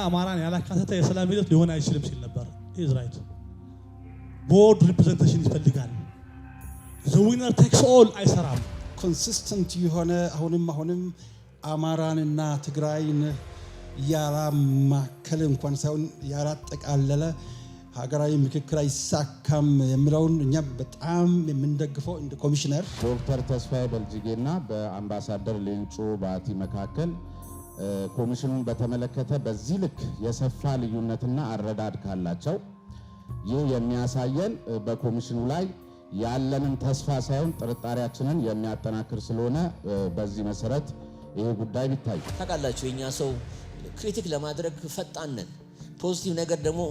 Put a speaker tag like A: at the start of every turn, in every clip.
A: አማራን ያላካተተ የሰላም ሂደት ሊሆን አይችልም ሲል ነበር። ኢዝ ራይት። ቦርድ ሪፕሬዘንቴሽን ይፈልጋል። the winner takes all አይሰራም።
B: ኮንሲስተንት የሆነ አሁንም አማራንና ትግራይን ያላማከለ እንኳን ሳይሆን ያላጠቃለለ ሀገራዊ ምክክር አይሳካም የሚለውን እኛ በጣም የምንደግፈው እንደ ኮሚሽነር
C: ዶክተር ተስፋዬ በልጅጌና በአምባሳደር ሌንጮ ባቲ መካከል ኮሚሽኑን በተመለከተ በዚህ ልክ የሰፋ ልዩነትና አረዳድ ካላቸው ይህ የሚያሳየን በኮሚሽኑ ላይ ያለንን ተስፋ ሳይሆን ጥርጣሬያችንን የሚያጠናክር ስለሆነ በዚህ መሰረት ይሄ ጉዳይ ቢታይ
D: ታውቃላችሁ የኛ ሰው ክሪቲክ ለማድረግ ፈጣን ነን። ፖዚቲቭ ነገር ደግሞ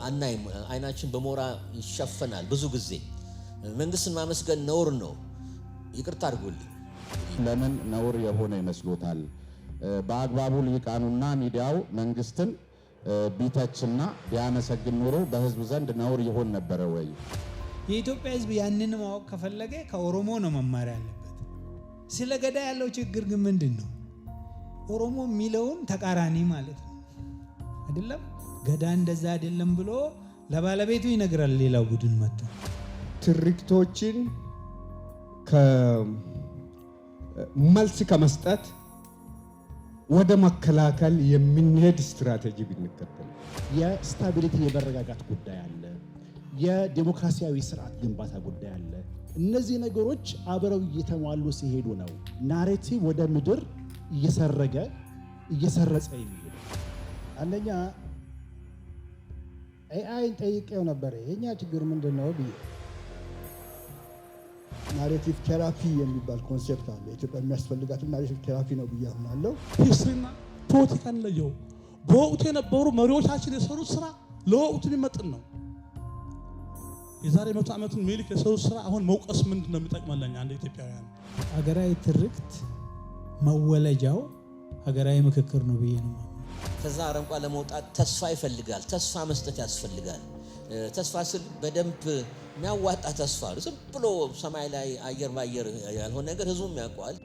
D: አናይም። አይናችን በሞራ ይሸፈናል። ብዙ ጊዜ መንግስትን ማመስገን ነውር ነው። ይቅርታ አድርጉልኝ።
C: ለምን ነውር የሆነ ይመስሎታል? በአግባቡ ልሂቃኑና ሚዲያው መንግስትን ቢተችና ቢያመሰግን ኖሮ በህዝብ ዘንድ ነውር ይሆን ነበረ ወይ?
E: የኢትዮጵያ ህዝብ ያንን ማወቅ ከፈለገ ከኦሮሞ ነው መማር ያለበት። ስለ ገዳ ያለው ችግር ግን ምንድነው? ኦሮሞ የሚለውን ተቃራኒ ማለት ነው አይደለም። ገዳ እንደዛ አይደለም ብሎ ለባለቤቱ ይነግራል። ሌላው ቡድን መጥቶ
F: ትርክቶችን መልስ ከመስጠት ወደ መከላከል የምንሄድ ስትራቴጂ ብንከተል
G: የስታቢሊቲ የመረጋጋት ጉዳይ አለ። የዲሞክራሲያዊ ስርዓት ግንባታ ጉዳይ አለ። እነዚህ ነገሮች አብረው እየተሟሉ ሲሄዱ ነው ናሬቲቭ ወደ ምድር እየሰረጸ የሚሄድ።
H: አንደኛ ኤአይን ጠይቄው ነበር የኛ ችግር ምንድነው ብዬ። ናሬቲቭ ቴራፒ የሚባል ኮንሴፕት አለ። ኢትዮጵያ የሚያስፈልጋት ናሬቲቭ ቴራፒ ነው ብዬ አምናለሁ።
A: ሂስትሪና ፖለቲካን ለየው። በወቅቱ የነበሩ መሪዎቻችን የሰሩት ስራ ለወቅቱ የሚመጥን ነው። የዛሬ 100 ዓመቱን ሚሊክ የሰሩት ስራ አሁን መውቀስ ምንድነው የሚጠቅመለኛ? አንድ ኢትዮጵያውያን
E: ሀገራዊ ትርክት መወለጃው ሀገራዊ ምክክር ነው ብዬ ነው።
D: ከዛ አረንቋ ለመውጣት ተስፋ ይፈልጋል። ተስፋ መስጠት ያስፈልጋል። ተስፋ ስል በደንብ የሚያዋጣ ተስፋ ዝም ብሎ ሰማይ ላይ አየር ባየር ያልሆነ ነገር ህዝቡም ያውቀዋል።